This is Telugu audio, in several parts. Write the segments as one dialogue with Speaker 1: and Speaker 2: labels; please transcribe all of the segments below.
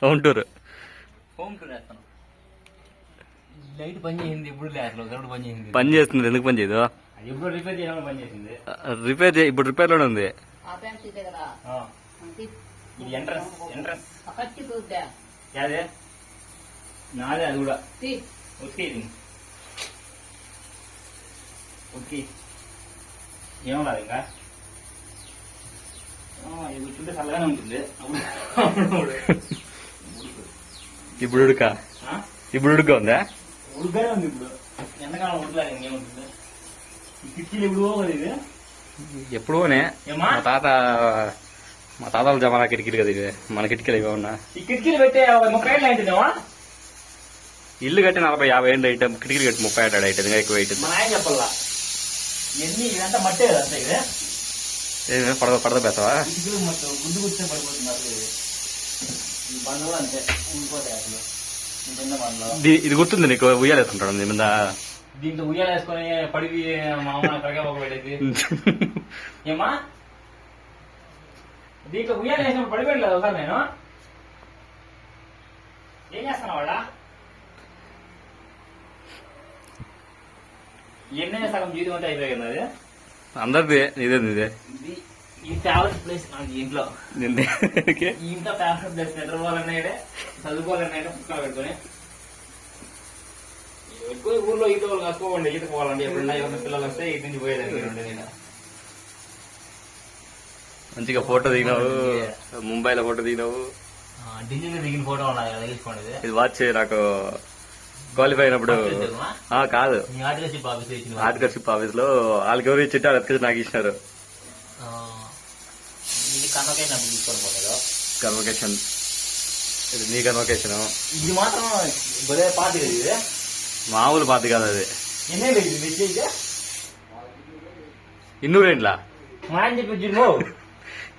Speaker 1: హోమ్ టూర్
Speaker 2: వేస్తాను. లైట్ పని చేసింది ఇప్పుడు లేదు, పని చేసింది.
Speaker 1: పని చేస్తుంది, ఎందుకు పని చేయదు?
Speaker 2: ఎప్పుడు రిపేర్ చేయడం పని చేసింది.
Speaker 1: ఇప్పుడు రిపేర్ లోనే ఉంది.
Speaker 2: ఇది ఎంట్రన్స్ యాదే నాదే, అది కూడా ఉత్తి ఏమో కాదు ఇంకా. ఇది కూర్చుంటే చల్లగానే ఉంటుంది.
Speaker 1: ఇప్పుడు ఉడక ఉందా?
Speaker 2: ఉడకనే ఉంది ఇప్పుడు. ఎంతకాలం ఉడకలేదు, ఇంకేముంటుంది. ఈ కిటికీలు ఎప్పుడు పోగదు ఇది.
Speaker 1: ఎప్పుడోనే మా తాతల జమానా కిటికీలు కదా ఇవి, మన కిటికీలు ఇవి ఉన్నా.
Speaker 2: ఈ కిటికీలు పెట్టే 30 ఏళ్ళు అయింటుందేమా?
Speaker 1: ఇల్లు కట్టి 40-50 ఏళ్ళు అయితే కిటికీలు కట్టి 30 ఏళ్ళు అయితే ఇంకా ఎక్కువ అయితే.
Speaker 2: మా ఆయన చెప్పల్లా ఇవన్నీ ఇదంతా మట్టే కదా అంతా. ఇదే
Speaker 1: పడద పెడతావా?
Speaker 2: కిటికీలు మొత్తం గుడ్డు కూర్చొని పడిపోతుంది అసలు. ఈ బండ్లు అంతే ఊడిపోతాయి అసలు.
Speaker 1: ఇది గుర్తుంది నీకు? ఉయ్యాలేస్తుంటాడు నీ మీద.
Speaker 2: దీంట్లో ఉయ్యాలు వేసుకొని పడివి మా అమ్మ కరిగేపాకు పెట్టేది. ఏమా దీంట్లో ఉయ్యాలు వేసినప్పుడు పడిపోయలేదు ఒకసారి. నేను ఏం చేస్తాను వాళ్ళ ఎన్నైనా సగం జీవితం అంటే అయిపోయింది. అది
Speaker 1: అందరిది, ఇదే
Speaker 2: ఈ ఫేవరెట్ ప్లేస్ మనకి ఇంట్లో. ఇంట్లో ఫేవరెట్ ప్లేస్ నిద్రపోవాలన్నా చదువుకోవాలన్నా పుస్తకాలు పెట్టుకొని. ఎక్కువ ఊర్లో ఈత వాళ్ళు కట్టుకోండి, ఈత పోవాలండి. ఎప్పుడన్నా ఎవరైనా పిల్లలు వస్తే ఇటు నుంచి పోయేదాన్ని. నేను
Speaker 1: మంచిగా ఫోటో దిగినావు, ముంబైలో ఫోటో దిగినావు.
Speaker 2: ఢిల్లీలో దిగిన ఫోటో ఉన్నాయి తగిలించుకోండి.
Speaker 1: ఇది వాచ్ నాకు క్వాలిఫై అయినప్పుడు కాదు, ఆర్టికల్షిప్ ఆఫీస్ లో వాళ్ళకి ఎవరు ఇచ్చింటే వాళ్ళు ఎత్తుకొచ్చి నాకు ఇచ్చినారు. కన్వకేషన్, ఇది నీ కన్వకేషన్.
Speaker 2: ఇది మాత్రం పార్టీ ఇది
Speaker 1: మామూలు పార్టీ కాదు అది. ఇన్నూరేంట్లా
Speaker 2: మా ఆయన చెప్పి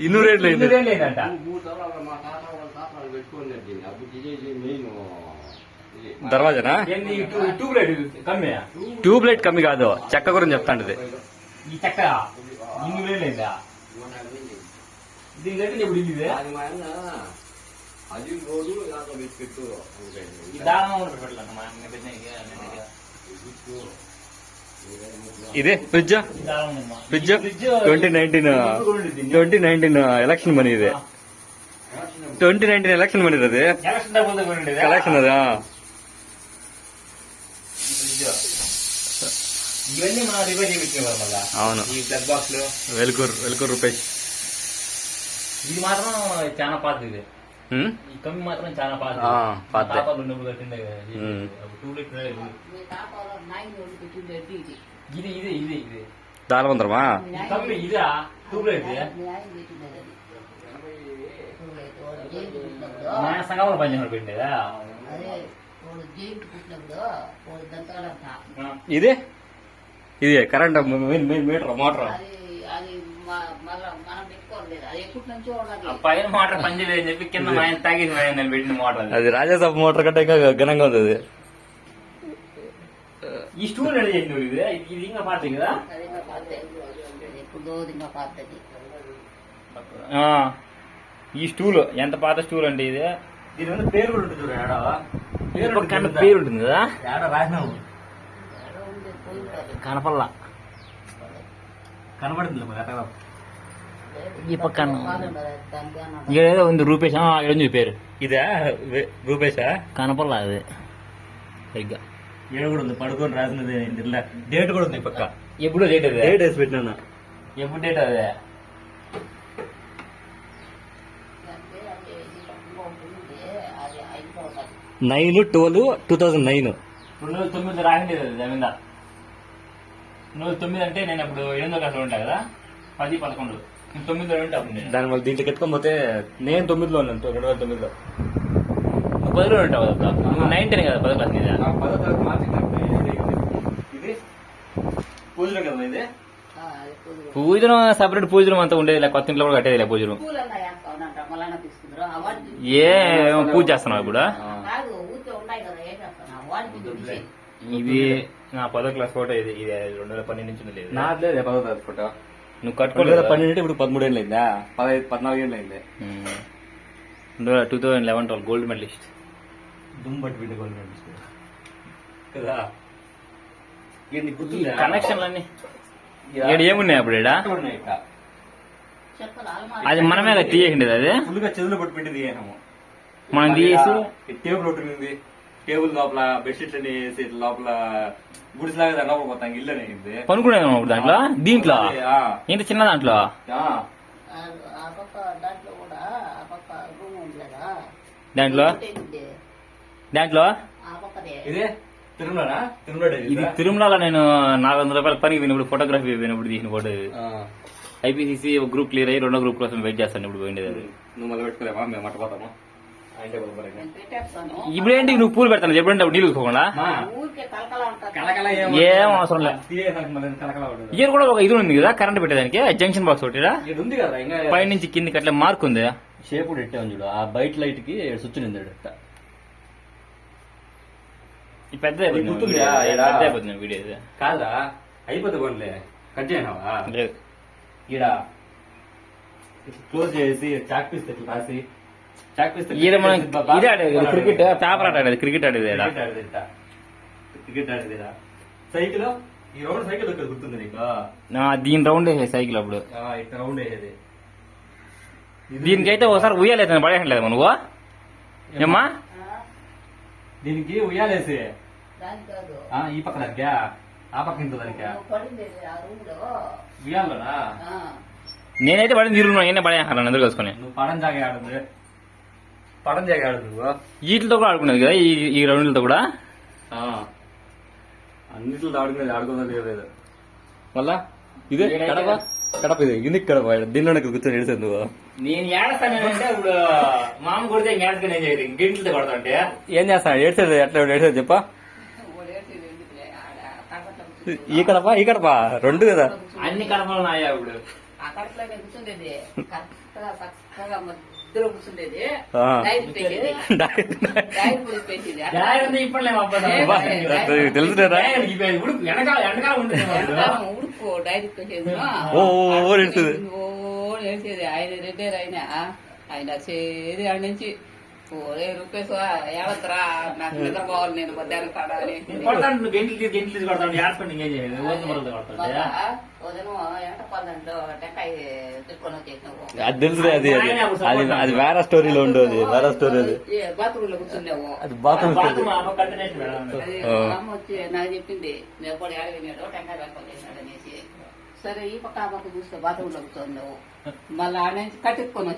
Speaker 1: ఇన్నూరేంట్ల
Speaker 2: ఏంటంట.
Speaker 1: దర్వాజనా? ట్యూబ్ లైట్ కమ్మి కాదు, చెక్క గురించి చెప్తాంటది.
Speaker 2: ఈ చెక్క ఇన్ని లేదా దీని దగ్గర ఇప్పుడు ఇదే
Speaker 1: ఇదే ఫ్రిడ్జ్ 2019 ఎలక్షన్ మనీ. ఇది 2019 ఎలక్షన్ మనీ. అది కలెక్షన్ అదా?
Speaker 2: ఇవన్నీ మనం రిపేర్ చేయించేవారు మళ్ళా.
Speaker 1: అవును,
Speaker 2: ఈ ప్లగ్ బాక్స్ లో
Speaker 1: వెలుకూరు రూపాయి.
Speaker 2: ఇది మాత్రం చాలా పాత. ఇది ఈ కమ్మి మాత్రం చాలా పాత. ఉన్నప్పుడు కట్టిండే కదా. ఇది ఇది ఇది ఇది
Speaker 1: దాలవంతరమా
Speaker 2: కమ్మి? ఇదా ట్యూబ్లైట్? మా సంఘంలో పనిచేసిన పెట్టిండేదా
Speaker 1: ఇది? ఇది కరెంట్ మీటర్ మోటార్.
Speaker 2: పైన మోటార్ పనిచేయలేదని చెప్పి కింద మా ఆయన తాగేసి నేను పెట్టిన మోటార్.
Speaker 1: అది రాజాసాబ్ మోటార్ కంటే ఇంకా ఘనంగా ఉంది అది.
Speaker 2: ఈ స్టూల్ రెడీ చేయండి. ఇది ఇంకా పాత కదా. ఈ స్టూల్ ఎంత పాత స్టూల్ అంటే ఇది. దీని మీద పేరు కూడా ఉంటుంది చూడ. పేరు ఉంటుంది కదా. రాసిన కనపల్లా కనపడుతుంది ఈ పక్కన. ఏదో ఉంది రూపేష్. ఏడు పేరు
Speaker 1: ఇదా రూపేషా?
Speaker 2: కనపల్లా అది సరిగ్గా.
Speaker 1: ఏడు కూడా ఉంది, పడుకొని రాసినది. డేట్ కూడా ఉంది పక్క.
Speaker 2: ఎప్పుడు డేట్? అది
Speaker 1: డేట్ వేసి పెట్టినా.
Speaker 2: ఎప్పుడు డేట్? అదే
Speaker 1: 9/12/2009.
Speaker 2: 2009 రాసింది అది జమీందార్. 2009 అంటే నేను అప్పుడు 8వ క్లాస్లో ఉంటా కదా. 10, 11 9లో ఉంటే అప్పుడు.
Speaker 1: దాని వల్ల దీంట్లోకి ఎత్తుకోకపోతే నేను 9లో ఉన్నాను. 2009లో
Speaker 2: 10లో ఉంటావు కదా. 9 కదా 10వ క్లాస్ మీద.
Speaker 1: 10వ క్లాస్ మార్చి. ఇది పూజలు కదా. ఇది
Speaker 2: పూజనం సపరేట్ పూజనం అంతా ఉండేది. కొత్త ఇంట్లో కూడా కట్టేది పూజనం. ఏ పూజ చేస్తున్నావు ఇప్పుడు? ఇది నా 10వ క్లాస్ ఫోటో. ఇది 2012 నుంచి లేదు.
Speaker 1: నాకు లేదు 10వ క్లాస్ ఫోటో.
Speaker 2: నువ్వు కట్టుకోలేదు.
Speaker 1: 12 ఇప్పుడు 13 ఏళ్ళు అయిందా? 14 ఏళ్ళు అయింది.
Speaker 2: 2011-12 గోల్డ్ మెడలిస్ట్.
Speaker 1: దుంబట్టి బిడ్డ గోల్డ్ మెడలిస్ట్ కదా. ఏంది గుర్తుందా?
Speaker 2: కనెక్షన్లన్నీ ఇక్కడ ఏమున్నాయి అప్పుడు ఈడ?
Speaker 1: ఉన్నాయి ఇక్కడ.
Speaker 2: అది మనమే తీయకండి, అది
Speaker 1: ఫుల్ గా చెదులు పట్టి పెట్టింది
Speaker 2: మనం తీసి
Speaker 1: టేబుల్ ఒకటి ఉంది. టేబుల్ లోపల బెడ్షీట్లు వేసి లోపల గుడిసలాగా లోపల పోతాం ఇల్లు అనేది
Speaker 2: పనుకునేది అప్పుడు దాంట్లో. దీంట్లో
Speaker 1: ఆ,
Speaker 2: ఇంత చిన్న దాంట్లో
Speaker 1: ఆ,
Speaker 2: దాంట్లో దాంట్లో
Speaker 1: ఇదే తిరుమలనా? తిరుమల
Speaker 2: ఇది తిరుమలలో నేను 400 రూపాయలు పనికి పోయినప్పుడు ఫోటోగ్రఫీ పోయినప్పుడు తీసిన ఫోటో ఇది. ఐపీసీసీ ఒక గ్రూప్ క్లియర్ అయ్యి 2వ గ్రూప్ కోసం వెయిట్ చేస్తాను ఇప్పుడు పోయింది అది.
Speaker 1: నువ్వు మొదలు పెట్టుకోలేమా? మేము మట్టపోతామా?
Speaker 2: ఇప్పుడు ఏంటి నువ్వు పూలు పెడతాను ఎప్పుడంటే అప్పుడు నీళ్ళు చూసుకోకుండా
Speaker 1: కలకల
Speaker 2: ఏం అవసరం లేదు.
Speaker 1: కలకల ఉండదు.
Speaker 2: ఇయర్ కూడా ఒక ఇది ఉంది కదా కరెంట్ పెట్టేదానికి, జంక్షన్ బాక్స్ ఒకటి
Speaker 1: ఇది ఉంది కదా ఇంకా
Speaker 2: పై నుంచి కిందికి అట్లా మార్క్ ఉంది.
Speaker 1: షేప్ కూడా పెట్టాము చూడు. ఆ బయట లైట్ కి స్విచ్ ఉంది.
Speaker 2: ఈ పెద్ద
Speaker 1: ఇది గుర్తుందా?
Speaker 2: అయిపోతుంది వీడియో ఇది.
Speaker 1: కాదా అయిపోతే పోన్లే. కట్ చేయనావా?
Speaker 2: లేదు
Speaker 1: ఈడ క్లోజ్ చేసి చాక్ పీస్ తెచ్చి రాసి చాక్ పీస్
Speaker 2: ఈడ మనం ఇది ఆడేది క్రికెట్, పేపర్ ఆట ఆడేది, క్రికెట్ ఆడేది ఈడ.
Speaker 1: క్రికెట్ ఆడేది సైకిల్. ఈ రౌండ్ సైకిల్ ఇక్కడ గుర్తుంది నీకు?
Speaker 2: దీని రౌండ్ వేసే సైకిల్ అప్పుడు.
Speaker 1: ఇక్కడ రౌండ్ వేసేది.
Speaker 2: దీనికైతే ఒకసారి ఉయ్యాలేదు పడేయట్లేదు నువ్వు ఏమ్మా?
Speaker 1: దీనికి ఉయ్యాలేసి ఈ పక్క దానికా ఆ పక్క ఇంత దానికా ఉయ్యాలోనా?
Speaker 2: నేనైతే పడింది తిరుగుతున్నా, నేనే పడేయాలను ఎదురు కలుసుకొని.
Speaker 1: నువ్వు పడం జాగా ఆడుంది. పడం జాగా ఆడు నువ్వు.
Speaker 2: వీటితో కూడా ఆడుకునేది కదా ఈ రౌండ్లతో కూడా.
Speaker 1: అన్నిట్లో ఆడుకునేది ఆడుకోదా లేదు. మళ్ళా ఇదే కడప. కడప ఇది యూనిక్ కడప. దీనిలో కూర్చొని ఏడుతుంది నువ్వు.
Speaker 2: నేను ఏడుస్తానంటే ఇప్పుడు మామ కొడితే ఏడుచుకునే గింట్లతో కొడతా అంటే
Speaker 1: ఏం చేస్తాను? ఏడ్చేది ఎట్లా ఏడ్చేది చెప్పా? ఈ కడప ఈ కడప రెండు కదా.
Speaker 2: అన్ని కడపలు నాయా ఇప్పుడు.
Speaker 3: అక్కట్లోనే కూర్చుండేది కరెక్ట్గా చక్కగా మధ్యలో కూర్చుండేది.
Speaker 1: ఆ.
Speaker 3: డైరీ పెట్టేది. డైరీ కూడా పెట్టేది.
Speaker 1: తెలుసులేరా?
Speaker 2: వెనకాల ఉంటుంది
Speaker 3: ఉడుకు డైరీ పెట్టేది.
Speaker 1: ఓ ఏడుస్తుంది.
Speaker 3: ఓ నేర్చేది. ఆయన రెడ్డేరు ఆయన చేది ఆడి నుంచి ఓరే రూపేశ్ ఏడతరా నాకు నిద్ర పోవాలి, నేను మధ్యాహ్నం పడాలి.
Speaker 2: గెంట్లు కొడతాడు ఏడుకోండి ఇంకేం చేయలేదు.
Speaker 3: ఉదయం ఎంటపాలంలో టెక్కాయ తిప్పుకొని వచ్చేసినావు.
Speaker 1: అది తెలుసులే. అది అది అది వేరే స్టోరీలో ఉండదు. వేరే స్టోరీ అది.
Speaker 3: బాత్రూమ్ లో కూర్చున్నావు.
Speaker 1: అది బాత్రూమ్
Speaker 3: అది అమ్మ వచ్చి నాకు చెప్పింది నేను ఎప్పుడు ఏడవినాడు టెంకాయ పెట్టుకొని చేసినాడు అనేసి. సరే ఈ పక్క ఆ పక్క చూస్తే బాత్రూమ్ లో కూర్చున్నావు. మళ్ళీ ఆడ నుంచి కట్టుకొని